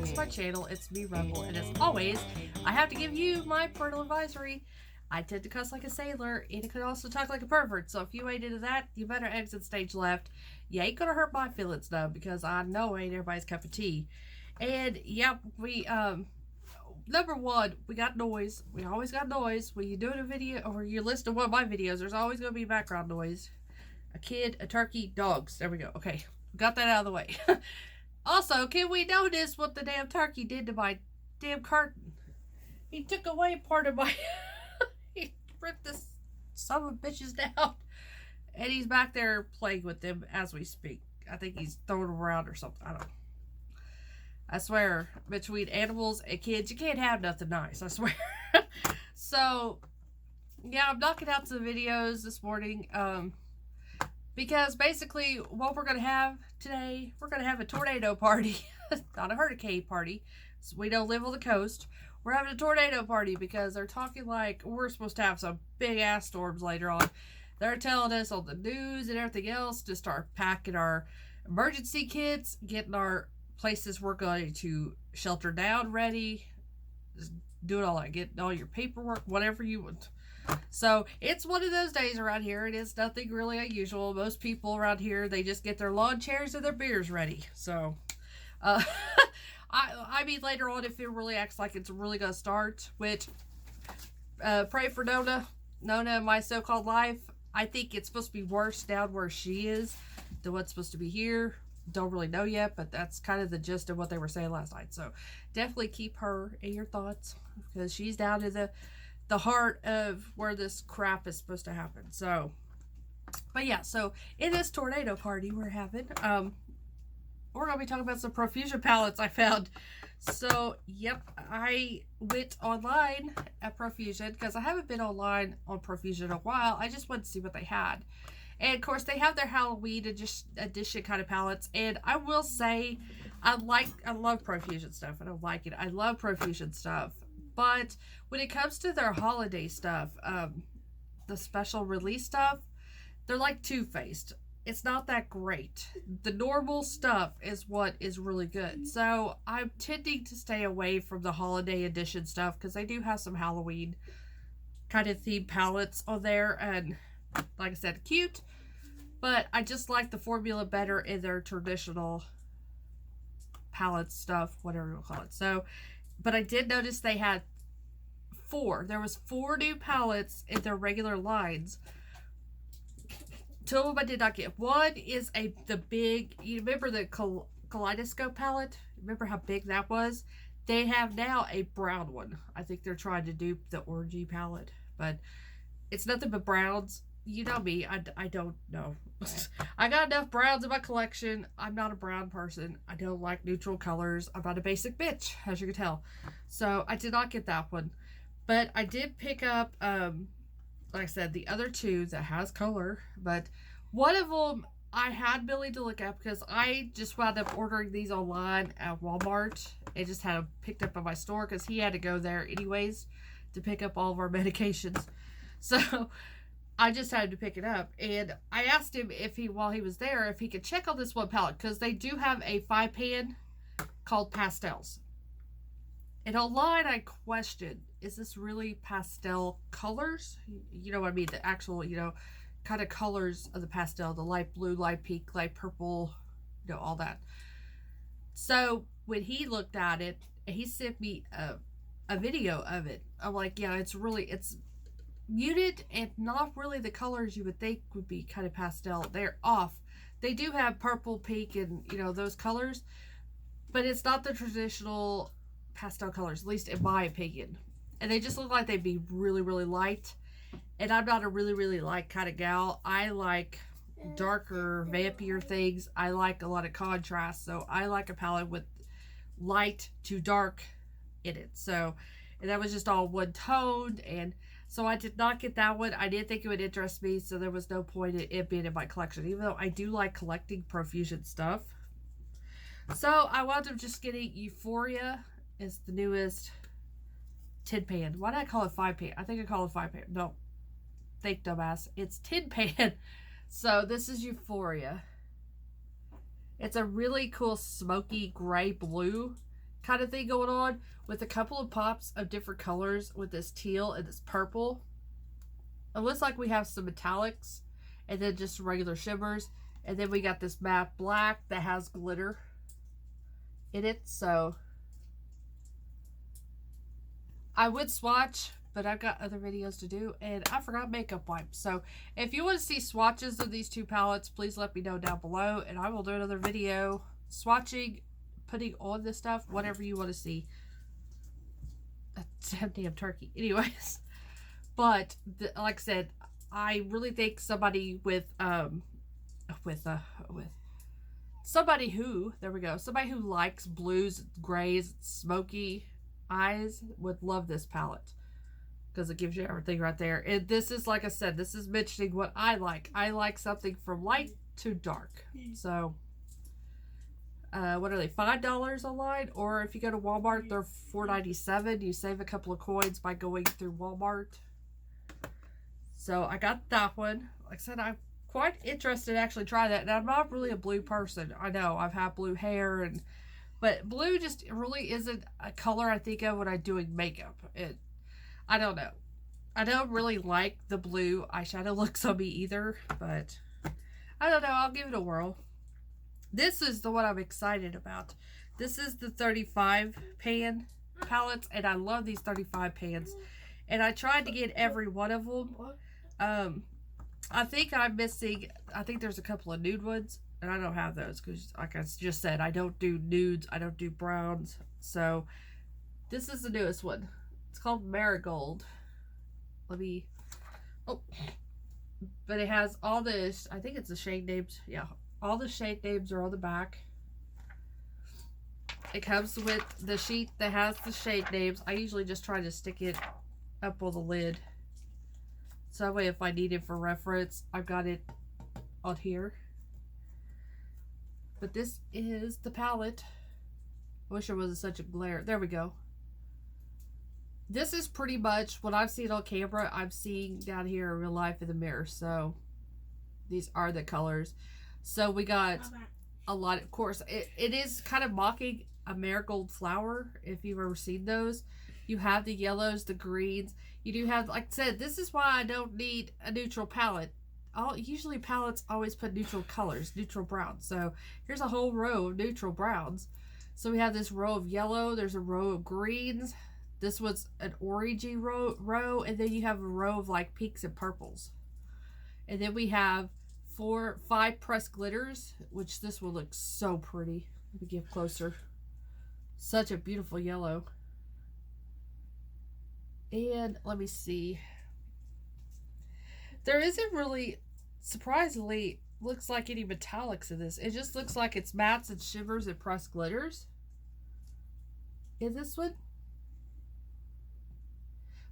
back to my channel. It's me, Rebel, and as always, I have to give you my parental advisory. I tend to cuss like a sailor, and it could also talk like a pervert, so if you ain't into that, you better exit stage left. You ain't gonna hurt my feelings, though, because I know it ain't everybody's cup of tea. And, yep, we, number one, we got noise. We always got noise. When you're doing a video, or you listen to one of my videos, there's always gonna be background noise. A kid, a turkey, dogs. There we go. Okay, got that out of the way. Also, can we notice what the damn turkey did to my damn curtain? He took away part of my... he ripped this son of a bitches down. And he's back there playing with them as we speak. I think he's throwing them around or something. I don't know. I swear, between animals and kids, you can't have nothing nice. I swear. So, yeah, I'm knocking out some videos this morning. Because basically what we're going to have today, we're going to have a tornado party. Not a hurricane party. So we don't live on the coast. We're having a tornado party because they're talking like we're supposed to have some big ass storms later on. They're telling us on the news and everything else to start packing our emergency kits, getting our places we're going to shelter down ready, just doing all that, getting all your paperwork, whatever you want. So it's one of those days around here. It is nothing really unusual. Most people around here, they just get their lawn chairs and their beers ready. So I mean, later on, if it really acts like it's really gonna start, which pray for Nona and my so-called life. I think it's supposed to be worse down where she is than what's supposed to be here. Don't really know yet, but that's kind of the gist of what they were saying last night. So definitely keep her in your thoughts because she's down to the heart of where this crap is supposed to happen. So, but yeah, so in this tornado party we're having, we're going to be talking about some Profusion palettes I found. So, yep, I went online at Profusion because I haven't been online on Profusion in a while. I just wanted to see what they had. And, of course, they have their Halloween edition kind of palettes. And I will say, I love Profusion stuff. I don't like it. I love Profusion stuff. But when it comes to their holiday stuff, the special release stuff, they're like two-faced. It's not that great. The normal stuff is what is really good. So I'm tending to stay away from the holiday edition stuff because they do have some Halloween kind of themed palettes on there. And like I said, cute. But I just like the formula better in their traditional palette stuff, whatever you call it. So, but I did notice they had there was 4 new palettes in their regular lines. 2 of them I did not get. One is the big, you remember the kaleidoscope palette? Remember how big that was? They have now a brown one. I think they're trying to dupe the orangey palette, but it's nothing but browns. You know me, I don't know. I got enough browns in my collection. I'm not a brown person. I don't like neutral colors. I'm not a basic bitch, as you can tell. So I did not get that one. But I did pick up, like I said, the other 2 that has color. But one of them I had Billy to look at because I just wound up ordering these online at Walmart. I just had them picked up at my store because he had to go there anyways to pick up all of our medications. So I just had to pick it up. And I asked him if while he was there, if he could check on this one palette. Because they do have a 5-pan called Pastels. And online I questioned, is this really pastel colors? You know what I mean? The actual, kind of colors of the pastel. The light blue, light pink, light purple, all that. So when he looked at it, he sent me a video of it. I'm like, yeah, it's muted and not really the colors you would think would be kind of pastel. They're off. They do have purple, pink, and, those colors. But it's not the traditional pastel colors, at least in my opinion. And they just look like they'd be really, really light. And I'm not a really, really light kind of gal. I like darker, vampier things. I like a lot of contrast. So I like a palette with light to dark in it. So, and that was just all one tone. And so I did not get that one. I didn't think it would interest me. So there was no point in it being in my collection. Even though I do like collecting Profusion stuff. So I wound up just getting Euphoria. It's the newest 10-pan. Why did I call it 5-pan? I think I call it 5-pan. No. Think, dumbass. It's 10-pan. So this is Euphoria. It's a really cool smoky gray blue. kind of thing going on with a couple of pops of different colors with this teal and this purple. It looks like we have some metallics and then just regular shimmers. And then we got this matte black that has glitter in it. So I would swatch, but I've got other videos to do and I forgot makeup wipes. So if you want to see swatches of these two palettes, please let me know down below and I will do another video swatching, putting on this stuff, whatever you want to see. Damn turkey. Anyways, but like I said, I really think somebody with somebody who, there we go, somebody who likes blues, grays, smoky eyes would love this palette because it gives you everything right there. And this is, like I said, this is mentioning what I like. I like something from light to dark. So what are they, $5 online? Or if you go to Walmart, they're $4.97. You save a couple of coins by going through Walmart. So I got that one. Like I said, I'm quite interested to actually try that. And I'm not really a blue person. I know I've had blue hair, but blue just really isn't a color I think of when I'm doing makeup. I don't know. I don't really like the blue eyeshadow looks on me either, but I don't know. I'll give it a whirl. This is the one I'm excited about. This is the 35 pan palettes, and I love these 35 pans. And I tried to get every one of them. I think I'm missing, I think there's a couple of nude ones, and I don't have those because, like I just said, I don't do nudes, I don't do browns. So this is the newest one. It's called Marigold. Let me, oh, but it has all this, I think it's the shade names, yeah. All the shade names are on the back. It comes with the sheet that has the shade names. I usually just try to stick it up on the lid. So that way if I need it for reference, I've got it on here. But this is the palette. I wish it wasn't such a glare. There we go. This is pretty much what I've seen on camera. I'm seeing down here in real life in the mirror. So these are the colors. So we got a lot, of course, it is kind of mocking a marigold flower, if you've ever seen those. You have the yellows, the greens. You do have, like I said, this is why I don't need a neutral palette. Usually palettes always put neutral colors, neutral browns. So here's a whole row of neutral browns. So we have this row of yellow, there's a row of greens. This was an orangey row, and then you have a row of like pinks and purples. And then we have 5 pressed glitters, which this will look so pretty. Let me get closer. Such a beautiful yellow. And let me see. There isn't really, surprisingly, looks like any metallics in this. It just looks like it's mattes and shimmers and pressed glitters in this one.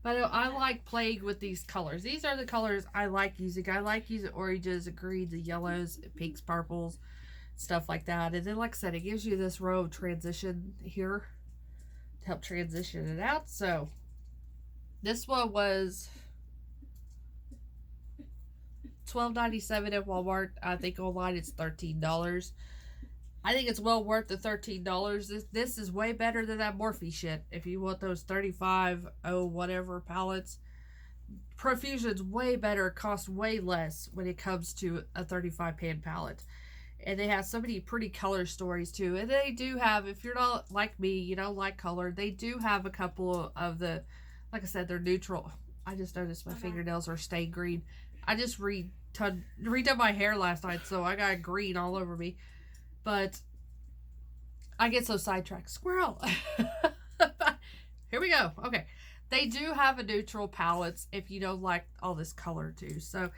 But I like playing with these colors. These are the colors I like using. I like using oranges and greens and yellows and pinks, purples, stuff like that. And then, like I said, it gives you this row of transition here to help transition it out. So this one was $12.97 at Walmart. I think online it's $13. I think it's well worth the $13. This is way better than that Morphe shit. If you want those 35, whatever palettes, Profusion's way better, costs way less when it comes to a 35 pan palette. And they have so many pretty color stories too. And they do have, if you're not like me, you don't like color, they do have a couple of the, like I said, they're neutral. I just noticed my fingernails are stained green. I just redone my hair last night, so I got green all over me. But I get so sidetracked. Squirrel. Here we go. Okay. They do have a neutral palettes if you don't like all this color too. So,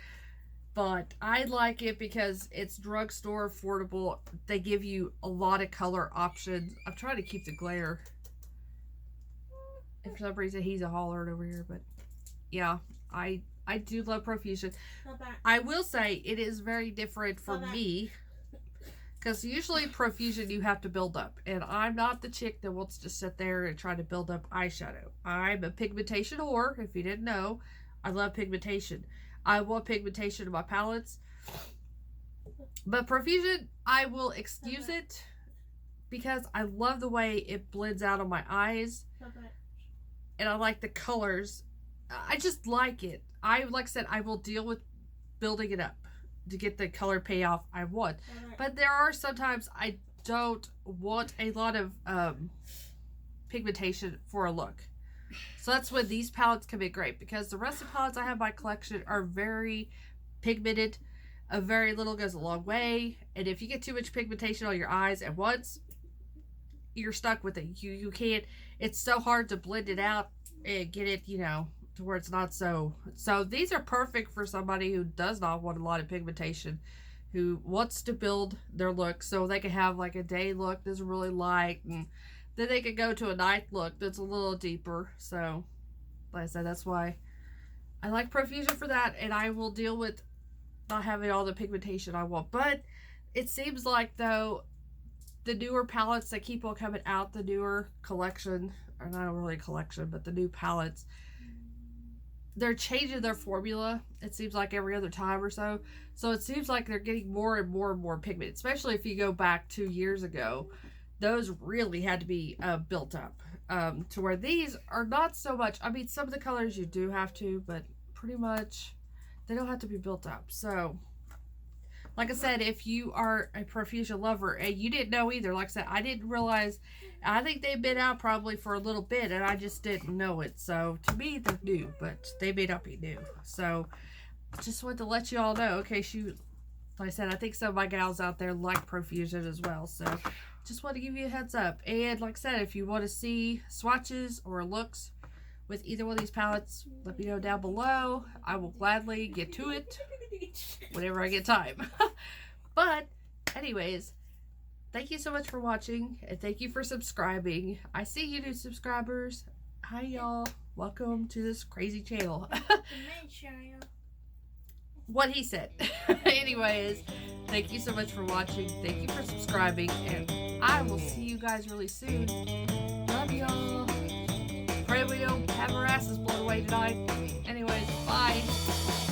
but I like it because it's drugstore affordable. They give you a lot of color options. I'm trying to keep the glare. And for some reason he's a holler over here, but yeah, I do love Profusion. I will say it is very different for me. Because usually Profusion you have to build up. And I'm not the chick that wants to sit there and try to build up eyeshadow. I'm a pigmentation whore, if you didn't know. I love pigmentation. I want pigmentation in my palettes. But Profusion, I will excuse it because I love the way it blends out on my eyes. And I like the colors. I just like it. Like I said, I will deal with building it up to get the color payoff I want. But there are sometimes I don't want a lot of pigmentation for a look. So that's when these palettes come in great, because the rest of the palettes I have in my collection are very pigmented. A very little goes a long way. And if you get too much pigmentation on your eyes at once, you're stuck with it. You can't. It's so hard to blend it out and get it, you know, to where it's not so. So these are perfect for somebody who does not want a lot of pigmentation, who wants to build their look so they can have like a day look that's really light, and then they can go to a night look that's a little deeper. So like I said, that's why I like Profusion for that, and I will deal with not having all the pigmentation I want. But it seems like, though, the newer palettes that keep on coming out, the newer collection, or not really a collection, but the new palettes, they're changing their formula, it seems like every other time or so. So it seems like they're getting more and more and more pigment, especially if you go back 2 years ago. Those really had to be built up, to where these are not so much. I mean, some of the colors you do have to, but pretty much they don't have to be built up. So like I said, if you are a Profusion lover and you didn't know either, like I said, I didn't realize, I think they've been out probably for a little bit and I just didn't know it. So to me, they're new, but they may not be new. So just wanted to let you all know, okay, like I said, I think some of my gals out there like Profusion as well. So just want to give you a heads up. And like I said, if you want to see swatches or looks with either one of these palettes, let me know down below. I will gladly get to it whenever I get time. But anyways, thank you so much for watching, and thank you for subscribing. I see you new subscribers. Hi y'all, welcome to this crazy channel. What he said. Anyways, thank you so much for watching, thank you for subscribing, and I will see you guys really soon. Love y'all. Pray we don't have our asses blown away tonight. Anyways, bye.